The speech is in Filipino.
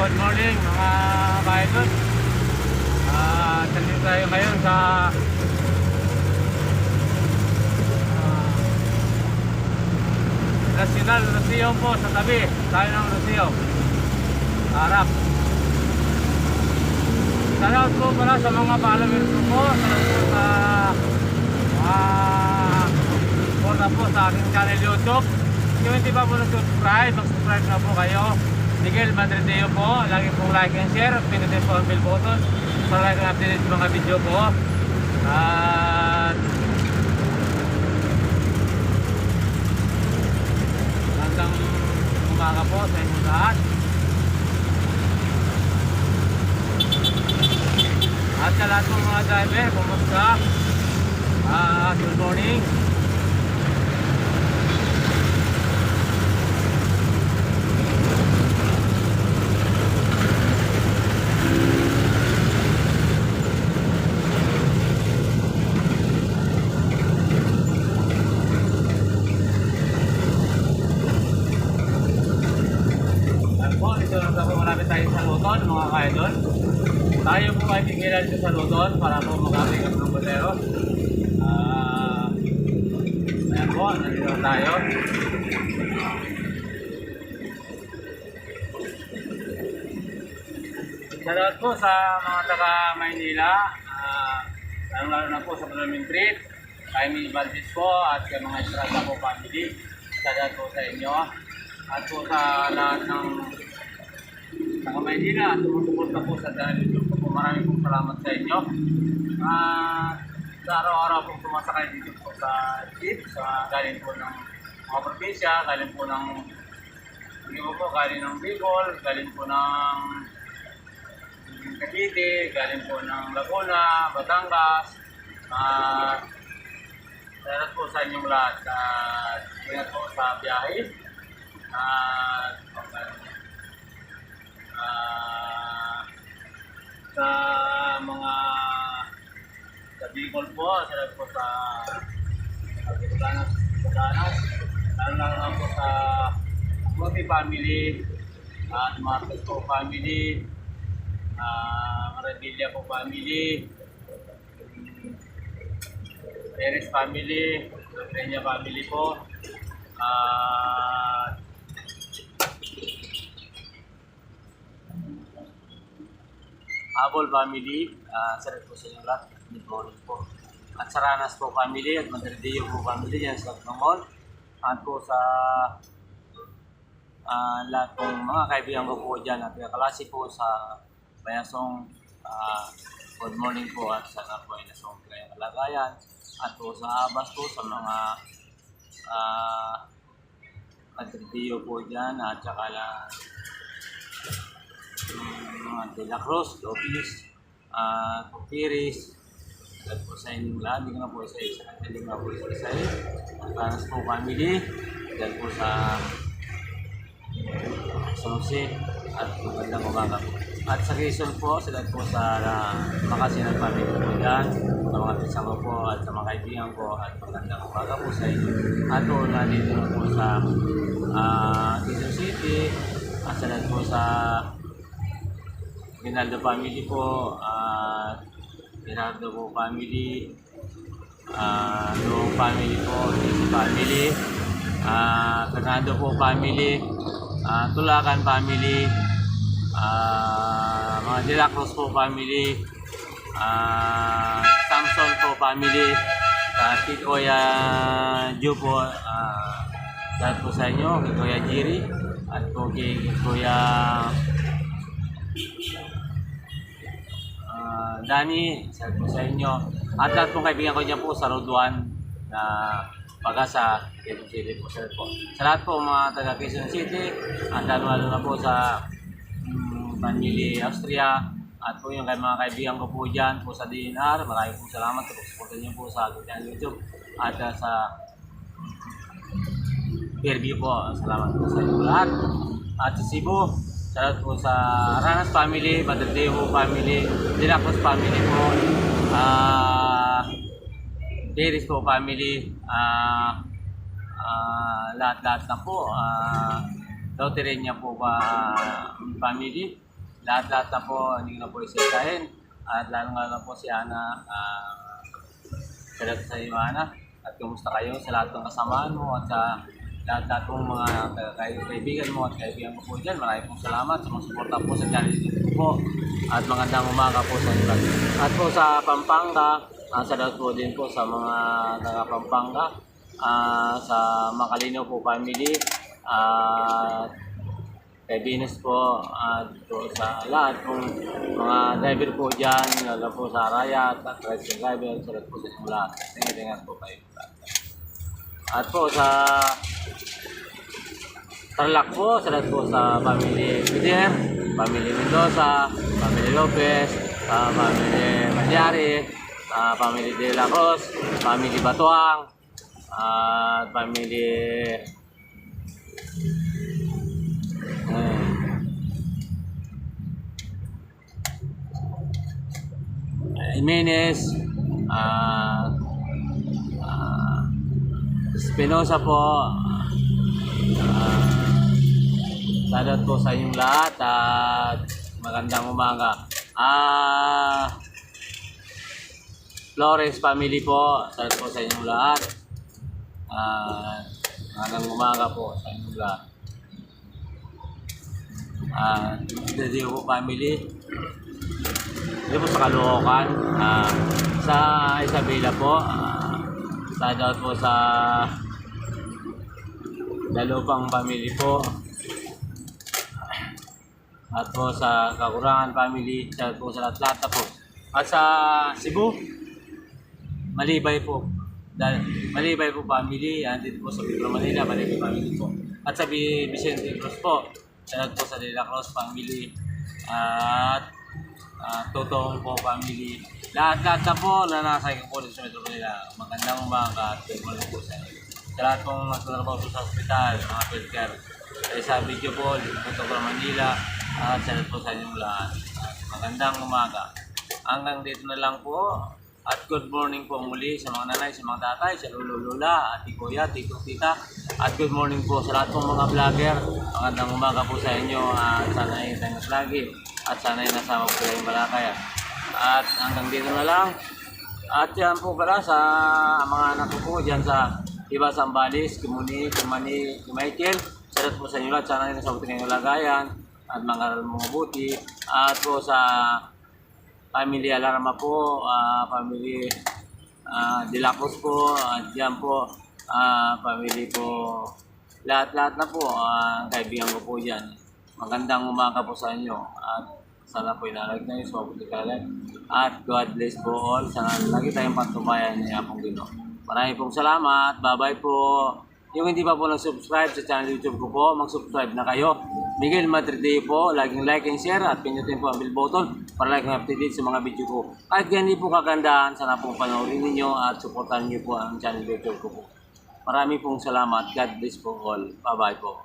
Good morning mga ka-idol. Nandito tayo ngayon sa National Museum po sa tabi. Tayo ng museum. Harap. Shoutout po pala sa mga followers ko po. Shoutout po sa punta po sa aking channel YouTube. Kung hindi pa po nag-subscribe, mag-subscribe na po kayo. Miguel Madrideo po, lagi pong like and share at pinutin po ang bell button para like and update mga video po. At magandang umaga po sa inyong lahat. At sa lahat ng mga driver, kumusta? Good morning. Marami tayo sa Luzon, mga ka-idol. Tayo po ay pigilan dito sa Luzon para po mag-apikas ng bolero. Ayan po, nandito tayo. Salamat po sa mga taga-Maynila, lalo na po sa Blooming Treat, kay May Valdez po at sa mga Estrada po family. Salamat po sa inyo at po sa lahat ng taga Maynila, sumusuporta po sa channel YouTube po. Maraming pong salamat sa inyo. Sa araw-araw pong sumasakay dito po sa jeep, galing po ng mga probinsya, galing po ng galing ng Bicol, galing po ng Cavite, galing po ng Laguna, Batangas. Salamat po sa inyong lahat. Ingat po sa biyahe. Sa mga sa Bicol po, salamat po sa Pagdanas, lalo po sa Mati family, at Marcos po family, Maravilla po family, Perez family, Peña family po, Abol family, salamat po sa inyo lahat. Good morning po. At Saranas po family at Madrideo po family yan sa Latnamon. At po sa lahat ng mga kaibigan ko po dyan at kaklase po sa Bayasong, good morning po at sana po ay nasong kayong kalagayan. At po sa Abas po sa mga Madrideo po dyan at saka mga De La Cruz, Lopez, Pupiris, at po sa inyong lahat, hindi ko na po isa-isa, hindi nga po isa-isa, at Panas po family, dahil po sa Jose, at magandang umaga po. At sa Quezon po, sila po sa Makasinan family po dyan, sa mga pisang ko po, at sa mga kaibigan ko, at magandang umaga po sa inyo. At po na dito na po sa Quezon City, at sila po sa Rinaldo family po, Rinaldo po family, Noong family po, Easy family, Fernando po family, Tulakan family, mga De La Cruz po family, Samson po family, Kuya Ju po, dahil po sa inyo, Kuya Jiri, at po kay Kuya Dani, sabi po sa inyo. At lahat pong kaibigan ko dyan po sa Road 1 na Pag-asa, Quezon City po. Sa lahat po mga taga Quezon City, at lalo na po sa family Austria, at po yung mga kaibigan ko po dyan po sa DNR, maraming po salamat po. Supportan niyo po sa aking YouTube at sa Fairview po. Salamat po sa inyo lahat. At sa Cebu, salamat po sa Ranas family, Madrideo family, De La Cruz family po, Perez po family, lahat-lahat na po, Dauterenya po family, lahat-lahat na po, hindi ko na po isitahin. At lalo-lalo po si Ana, salat sa iyo, Ana. At kumusta kayo sa lahat ng kasamaan mo at sa lahat-lahat pong mga kaibigan mo at kaibigan mo po dyan. Maraming pong salamat sa mga suporta po sa channel ko po. At magandang umaga po sa inyo. At po sa Pampanga, salat po din po sa mga taga Pampanga, sa Macalino po family, at kay Venus po, at po sa lahat pong mga driver po dyan, lalo po sa Araya at tricycle driver, salat po sa inyo lahat. Ingat po kayo. At po sa Tarlac po, salat po sa family Pider, family Mendoza, family Lopez, family Malyari, family De La Cruz, family Batuang, at family Jimenez, Espinosa po. Sadat po sa inyong lahat at magandang umaga. Flores family po, sadat po sa inyong lahat. Magandang umaga po sa inyong lahat. Dito po family, dito po sa Caloocan, sa Isabela po, sadat po sa Dalupang family po, at po sa Kakurangan family, sadat po sa lahat po. At sa Cebu, Malibay po, Malibay po family, dito po sa Metro Manila, Malibay family po. At sa Vicente Cruz po, sadat po sa De La Cruz family, at Totong po family. Lahat-lahat na po na nasa po dito sa Metro Manila. Magandang umaga at good morning po sa inyo. Sa lahat pong nagtatrabaho po sa hospital, mga healthcare. Sa video po, dito sa Manila, at sa lahat po sa inyong lahat. Magandang umaga. Hanggang dito na lang po. At good morning po muli sa mga nanay, sa mga tatay, sa lolo-lola, ati kuya, tito, tita. At good morning po sa lahat pong mga vlogger. Magandang umaga po sa inyo. At sana ay tayong lagi. At sana ay nasama po kayong malakay. At hanggang dito na lang. At yan po pala sa mga anak ko po dyan sa Iba Sambales, Kumuni, Michael. Salat po sa inyo lahat. Sana ay nasabutin kayong lagayan. At mga mabuti. At po sa family Alarma po, family De La Cruz po, at dyan po, family po, lahat-lahat na po, kaibigan ko po dyan. Magandang umaga po sa inyo, at sana po inalag na yung mabuti kalag. At God bless po all, sana lagi tayong patubayan niya pong Ginoo. Maraming pong salamat, bye-bye po. Yung hindi pa po nag-subscribe sa channel YouTube ko po, mag-subscribe na kayo. Miguel Madrid po, laging like and share at pinutin po ang bell button para like and update sa mga video ko. Kahit ganyan po kagandahan, sana pong panoorin ninyo at supportan niyo po ang channel YouTube ko po. Maraming pong salamat. God bless po all. Bye-bye po.